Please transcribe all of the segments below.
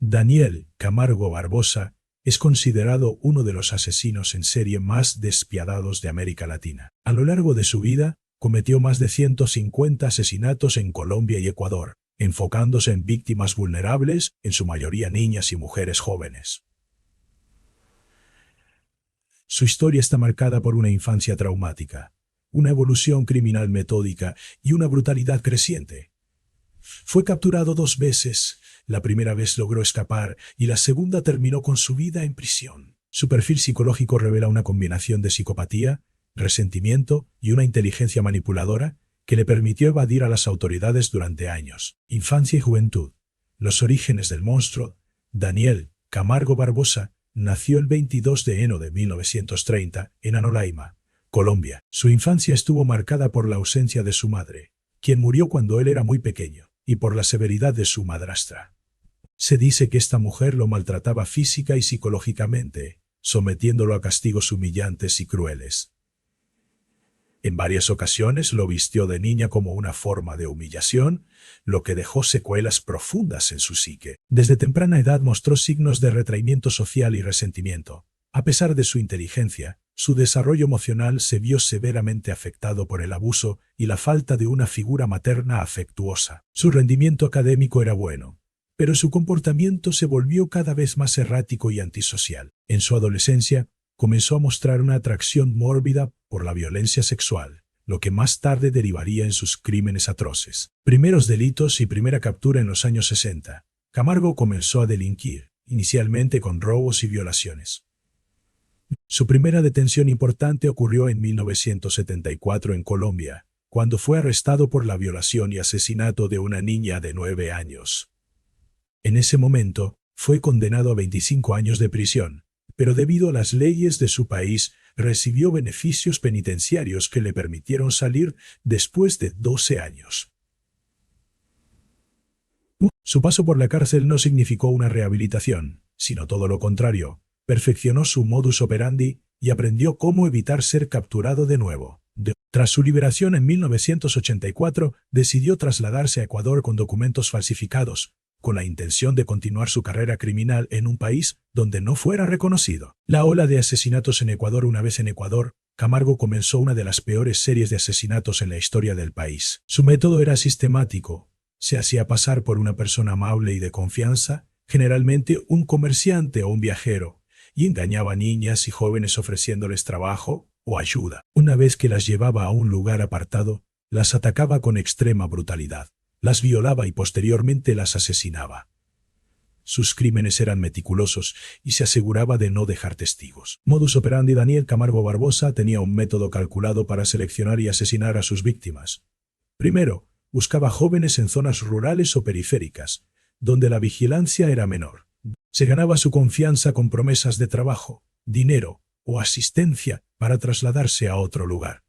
Daniel Camargo Barbosa es considerado uno de los asesinos en serie más despiadados de América Latina. A lo largo de su vida, cometió más de 150 asesinatos en Colombia y Ecuador, enfocándose en víctimas vulnerables, en su mayoría niñas y mujeres jóvenes. Su historia está marcada por una infancia traumática, una evolución criminal metódica y una brutalidad creciente. Fue capturado 2 veces. La primera vez logró escapar y la segunda terminó con su vida en prisión. Su perfil psicológico revela una combinación de psicopatía, resentimiento y una inteligencia manipuladora que le permitió evadir a las autoridades durante años. Infancia y juventud. Los orígenes del monstruo. Daniel Camargo Barbosa nació el 22 de enero de 1930 en Anolaima, Colombia. Su infancia estuvo marcada por la ausencia de su madre, quien murió cuando él era muy pequeño, y por la severidad de su madrastra. Se dice que esta mujer lo maltrataba física y psicológicamente, sometiéndolo a castigos humillantes y crueles. En varias ocasiones lo vistió de niña como una forma de humillación, lo que dejó secuelas profundas en su psique. Desde temprana edad mostró signos de retraimiento social y resentimiento. A pesar de su inteligencia, su desarrollo emocional se vio severamente afectado por el abuso y la falta de una figura materna afectuosa. Su rendimiento académico era bueno, pero su comportamiento se volvió cada vez más errático y antisocial. En su adolescencia, comenzó a mostrar una atracción mórbida por la violencia sexual, lo que más tarde derivaría en sus crímenes atroces. Primeros delitos y primera captura en los años 60. Camargo comenzó a delinquir, inicialmente con robos y violaciones. Su primera detención importante ocurrió en 1974 en Colombia, cuando fue arrestado por la violación y asesinato de una niña de 9 años. En ese momento, fue condenado a 25 años de prisión, pero debido a las leyes de su país, recibió beneficios penitenciarios que le permitieron salir después de 12 años. Su paso por la cárcel no significó una rehabilitación, sino todo lo contrario. Perfeccionó su modus operandi y aprendió cómo evitar ser capturado de nuevo. Tras su liberación en 1984, decidió trasladarse a Ecuador con documentos falsificados, con la intención de continuar su carrera criminal en un país donde no fuera reconocido. La ola de asesinatos en Ecuador. Una vez en Ecuador, Camargo comenzó una de las peores series de asesinatos en la historia del país. Su método era sistemático. Se hacía pasar por una persona amable y de confianza, generalmente un comerciante o un viajero, y engañaba a niñas y jóvenes ofreciéndoles trabajo o ayuda. Una vez que las llevaba a un lugar apartado, las atacaba con extrema brutalidad. Las violaba y posteriormente las asesinaba. Sus crímenes eran meticulosos y se aseguraba de no dejar testigos. Modus operandi. Daniel Camargo Barbosa tenía un método calculado para seleccionar y asesinar a sus víctimas. Primero, buscaba jóvenes en zonas rurales o periféricas, donde la vigilancia era menor. Se ganaba su confianza con promesas de trabajo, dinero o asistencia para trasladarse a otro lugar.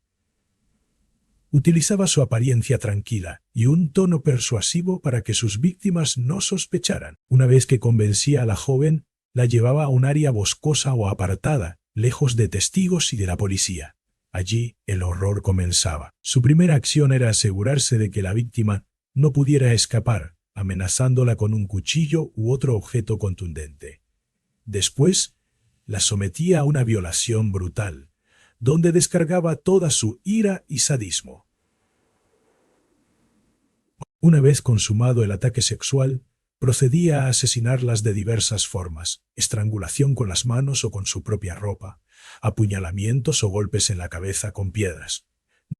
Utilizaba su apariencia tranquila y un tono persuasivo para que sus víctimas no sospecharan. Una vez que convencía a la joven, la llevaba a un área boscosa o apartada, lejos de testigos y de la policía. Allí, el horror comenzaba. Su primera acción era asegurarse de que la víctima no pudiera escapar, amenazándola con un cuchillo u otro objeto contundente. Después, la sometía a una violación brutal, donde descargaba toda su ira y sadismo. Una vez consumado el ataque sexual, procedía a asesinarlas de diversas formas: estrangulación con las manos o con su propia ropa, apuñalamientos o golpes en la cabeza con piedras.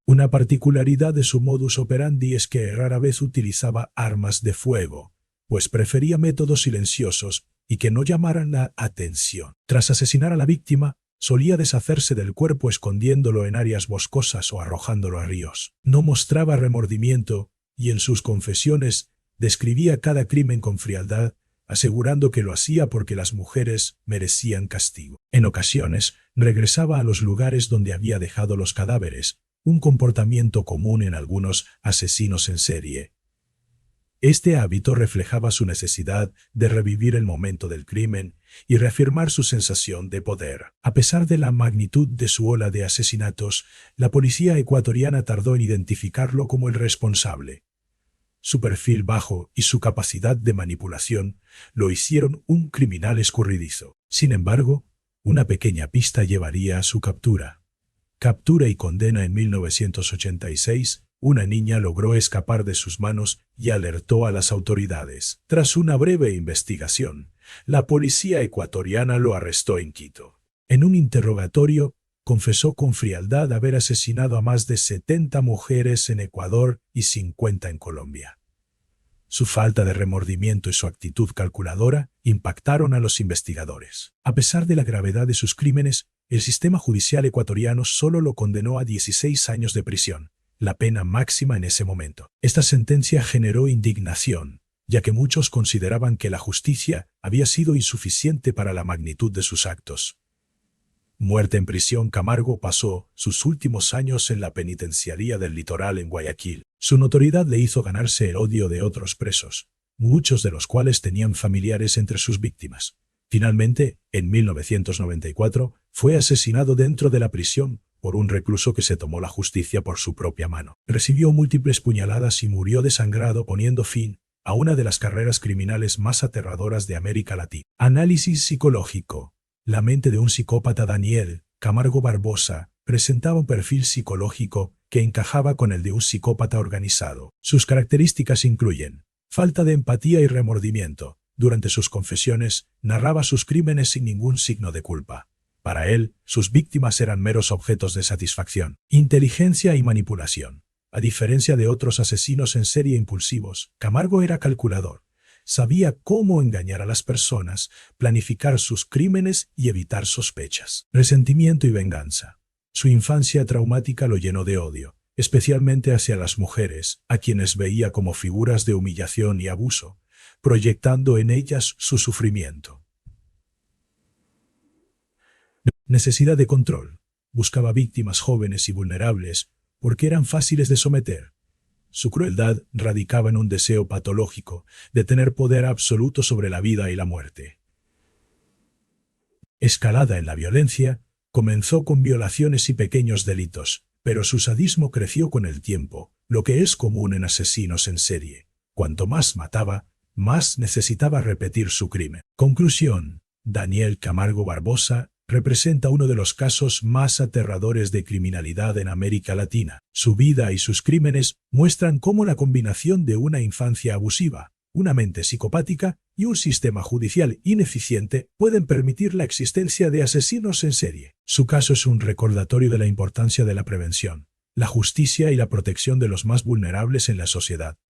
Una particularidad de su modus operandi es que rara vez utilizaba armas de fuego, pues prefería métodos silenciosos y que no llamaran la atención. Tras asesinar a la víctima, solía deshacerse del cuerpo escondiéndolo en áreas boscosas o arrojándolo a ríos. No mostraba remordimiento y en sus confesiones describía cada crimen con frialdad, asegurando que lo hacía porque las mujeres merecían castigo. En ocasiones, regresaba a los lugares donde había dejado los cadáveres, un comportamiento común en algunos asesinos en serie. Este hábito reflejaba su necesidad de revivir el momento del crimen y reafirmar su sensación de poder. A pesar de la magnitud de su ola de asesinatos, la policía ecuatoriana tardó en identificarlo como el responsable. Su perfil bajo y su capacidad de manipulación lo hicieron un criminal escurridizo. Sin embargo, una pequeña pista llevaría a su captura. Captura y condena en 1986, una niña logró escapar de sus manos y alertó a las autoridades. Tras una breve investigación, la policía ecuatoriana lo arrestó en Quito. En un interrogatorio, confesó con frialdad haber asesinado a más de 70 mujeres en Ecuador y 50 en Colombia. Su falta de remordimiento y su actitud calculadora impactaron a los investigadores. A pesar de la gravedad de sus crímenes, el sistema judicial ecuatoriano solo lo condenó a 16 años de prisión, la pena máxima en ese momento. Esta sentencia generó indignación, ya que muchos consideraban que la justicia había sido insuficiente para la magnitud de sus actos. Muerte en prisión, Camargo pasó sus últimos años en la penitenciaría del Litoral en Guayaquil. Su notoriedad le hizo ganarse el odio de otros presos, muchos de los cuales tenían familiares entre sus víctimas. Finalmente, en 1994, fue asesinado dentro de la prisión por un recluso que se tomó la justicia por su propia mano. Recibió múltiples puñaladas y murió desangrado, poniendo fin a una de las carreras criminales más aterradoras de América Latina. Análisis psicológico. La mente de un psicópata. Daniel Camargo Barbosa presentaba un perfil psicológico que encajaba con el de un psicópata organizado. Sus características incluyen falta de empatía y remordimiento. Durante sus confesiones, narraba sus crímenes sin ningún signo de culpa. Para él, sus víctimas eran meros objetos de satisfacción. Inteligencia y manipulación. A diferencia de otros asesinos en serie impulsivos, Camargo era calculador. Sabía cómo engañar a las personas, planificar sus crímenes y evitar sospechas. Resentimiento y venganza. Su infancia traumática lo llenó de odio, especialmente hacia las mujeres, a quienes veía como figuras de humillación y abuso, proyectando en ellas su sufrimiento. Necesidad de control. Buscaba víctimas jóvenes y vulnerables porque eran fáciles de someter. Su crueldad radicaba en un deseo patológico de tener poder absoluto sobre la vida y la muerte. Escalada en la violencia, comenzó con violaciones y pequeños delitos, pero su sadismo creció con el tiempo, lo que es común en asesinos en serie. Cuanto más mataba, más necesitaba repetir su crimen. Conclusión. Daniel Camargo Barbosa representa uno de los casos más aterradores de criminalidad en América Latina. Su vida y sus crímenes muestran cómo la combinación de una infancia abusiva, una mente psicopática y un sistema judicial ineficiente pueden permitir la existencia de asesinos en serie. Su caso es un recordatorio de la importancia de la prevención, la justicia y la protección de los más vulnerables en la sociedad.